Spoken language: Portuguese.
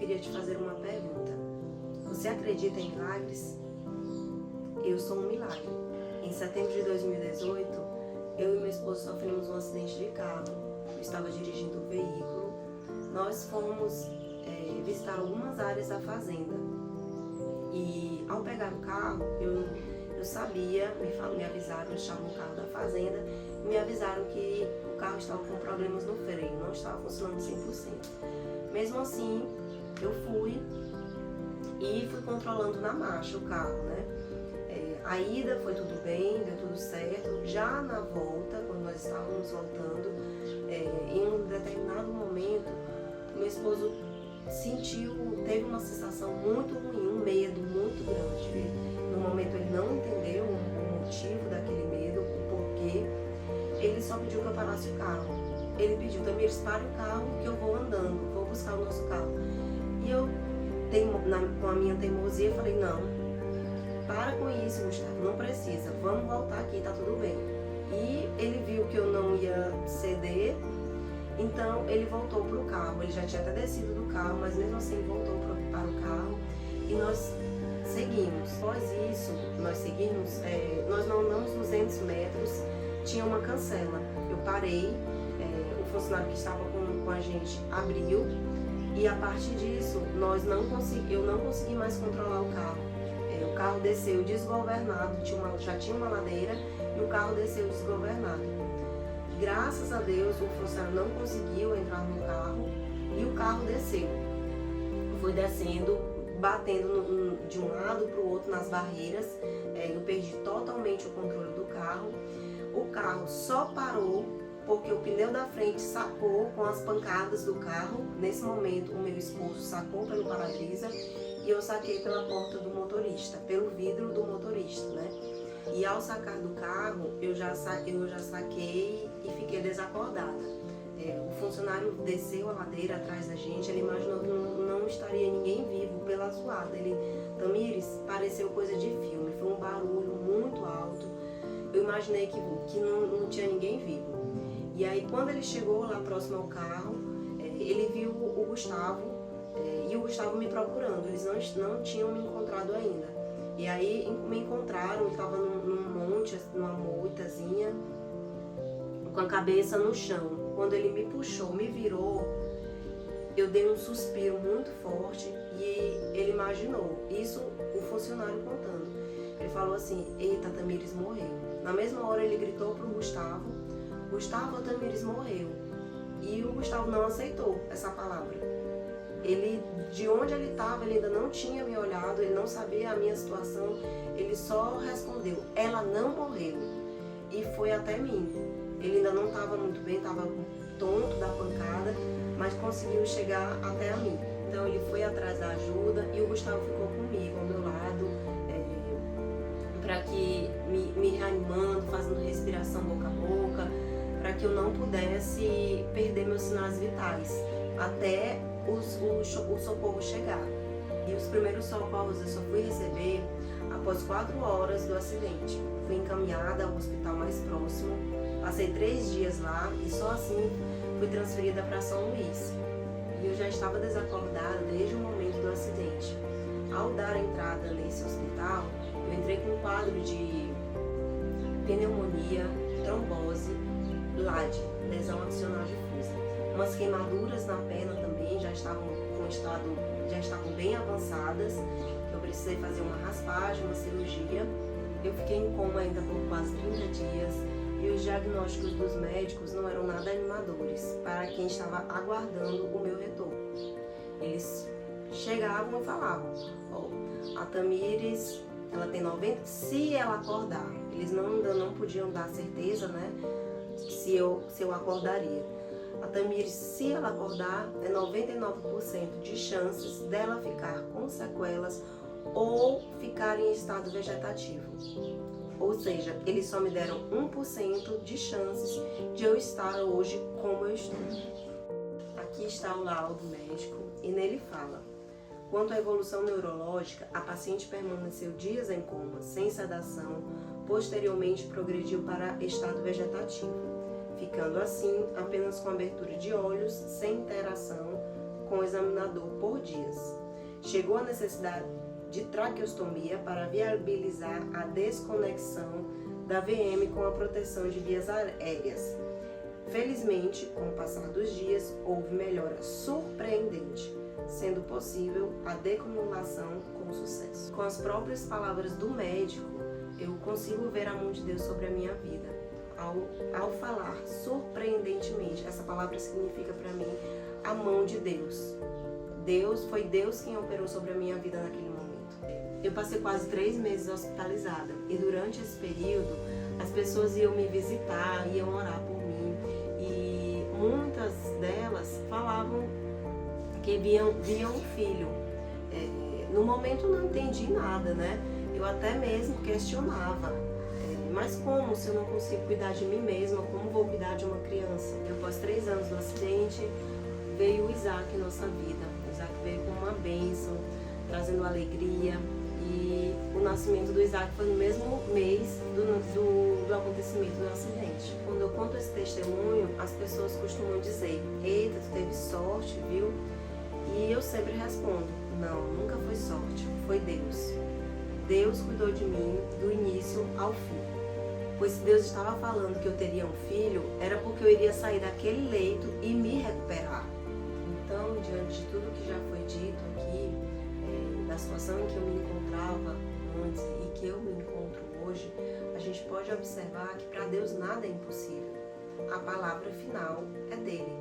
queria te fazer uma pergunta. Você acredita em milagres? Eu sou um milagre. Em setembro de 2018, eu e meu esposo sofremos um acidente de carro. Eu estava dirigindo o veículo. Nós fomos visitar algumas áreas da fazenda. E ao pegar o carro, eu sabia, me avisaram, eles estavam no carro da fazenda, me avisaram que o carro estava com problemas no freio, não estava funcionando 100%. Mesmo assim, eu fui controlando na marcha o carro, né? A ida foi tudo bem, deu tudo certo. Já na volta, quando nós estávamos voltando, em um determinado momento, meu esposo teve uma sensação muito ruim, um medo muito grande. No momento ele não entendeu o motivo daquele medo, o porquê. Ele só pediu que eu parasse o carro. Ele pediu, Tamires, pare o carro que eu vou andando, vou buscar o nosso carro. E eu, com a minha teimosia, falei, não, para com isso, Gustavo, não precisa, vamos voltar aqui, tá tudo bem. E ele viu que eu não ia ceder, então ele voltou para o carro. Ele já tinha até descido do carro, mas mesmo assim voltou para o carro e nós seguimos. Após isso, nós seguimos, nós não andamos 200 metros, tinha uma cancela. Eu parei, o funcionário que estava com a gente abriu e a partir disso eu não consegui mais controlar o carro. O carro desceu desgovernado, já tinha uma ladeira e o carro desceu desgovernado. Graças a Deus o funcionário não conseguiu entrar no carro e o carro desceu. Foi descendo, batendo de um lado para o outro nas barreiras. Eu perdi totalmente o controle do carro. O carro só parou porque o pneu da frente sacou com as pancadas do carro. Nesse momento o meu esposo sacou pelo para-brisa e eu saquei pela porta do motorista, pelo vidro do motorista, né? E ao sacar do carro, eu já saquei e fiquei desacordada. O funcionário desceu a ladeira atrás da gente, ele imaginou que não estaria ninguém vivo pela zoada. Tamires, pareceu coisa de filme, foi um barulho muito alto. Eu imaginei que não tinha ninguém vivo. E aí, quando ele chegou lá próximo ao carro, ele viu o Gustavo e o Gustavo me procurando. Eles não tinham me encontrado ainda. E aí me encontraram, eu estava num monte, numa moitazinha, com a cabeça no chão. Quando ele me puxou, me virou, eu dei um suspiro muito forte e ele imaginou. Isso o funcionário contando. Ele falou assim, eita, Tamires morreu. Na mesma hora ele gritou pro Gustavo, Gustavo, a Tamires morreu. E o Gustavo não aceitou essa palavra. De onde ele estava, ele ainda não tinha me olhado, ele não sabia a minha situação, ele só respondeu, ela não morreu. E foi até mim. Ele ainda não estava muito bem, estava tonto da pancada, mas conseguiu chegar até a mim. Então ele foi atrás da ajuda e o Gustavo ficou comigo, ao meu lado, para que me reanimando, fazendo respiração boca a boca, para que eu não pudesse perder meus sinais vitais, até o socorro chegar. E os primeiros socorros eu só fui receber após 4 horas do acidente. Fui encaminhada ao hospital mais próximo, passei 3 dias lá e só assim fui transferida para São Luís. E eu já estava desacordada desde o momento do acidente. Ao dar a entrada nesse hospital, eu entrei com um quadro de pneumonia, trombose, LAD, lesão adicional difusa. Umas queimaduras na perna também já estavam bem avançadas. Eu precisei fazer uma raspagem, uma cirurgia. Eu fiquei em coma ainda por quase 30 dias e os diagnósticos dos médicos não eram nada animadores para quem estava aguardando o meu retorno. Eles chegavam e falavam, a Tamires, ela tem 90, se ela acordar. Eles ainda não podiam dar certeza, né, se eu acordaria. A Tamires, se ela acordar, é 99% de chances dela ficar com sequelas ou ficar em estado vegetativo. Ou seja, eles só me deram 1% de chances de eu estar hoje como eu estou. Aqui está o laudo médico e nele fala: quanto à evolução neurológica, a paciente permaneceu dias em coma, sem sedação, posteriormente progrediu para estado vegetativo, ficando assim apenas com abertura de olhos, sem interação com o examinador por dias. Chegou a necessidade de traqueostomia para viabilizar a desconexão da VM com a proteção de vias aéreas. Felizmente, com o passar dos dias, houve melhora surpreendente, sendo possível a decumulação com sucesso. Com as próprias palavras do médico, eu consigo ver a mão de Deus sobre a minha vida. Ao falar surpreendentemente, essa palavra significa para mim a mão de Deus. Foi Deus quem operou sobre a minha vida naquele momento. Eu passei quase 3 meses hospitalizada e durante esse período as pessoas iam me visitar, iam orar por mim e muitas delas falavam que viam um filho. No momento eu não entendi nada, né? Eu até mesmo questionava. Mas como, se eu não consigo cuidar de mim mesma, como vou cuidar de uma criança? E após 3 anos do acidente, veio o Isaac em nossa vida. O Isaac veio com uma bênção, trazendo alegria. E o nascimento do Isaac foi no mesmo mês do acontecimento do acidente. Quando eu conto esse testemunho, as pessoas costumam dizer: eita, tu teve sorte, viu? E eu sempre respondo: não, nunca foi sorte, foi Deus. Deus cuidou de mim do início ao fim. Pois se Deus estava falando que eu teria um filho, era porque eu iria sair daquele leito e me recuperar. Então, diante de tudo que já foi dito aqui, da situação em que eu me encontrava antes e que eu me encontro hoje, a gente pode observar que para Deus nada é impossível. A palavra final é dele.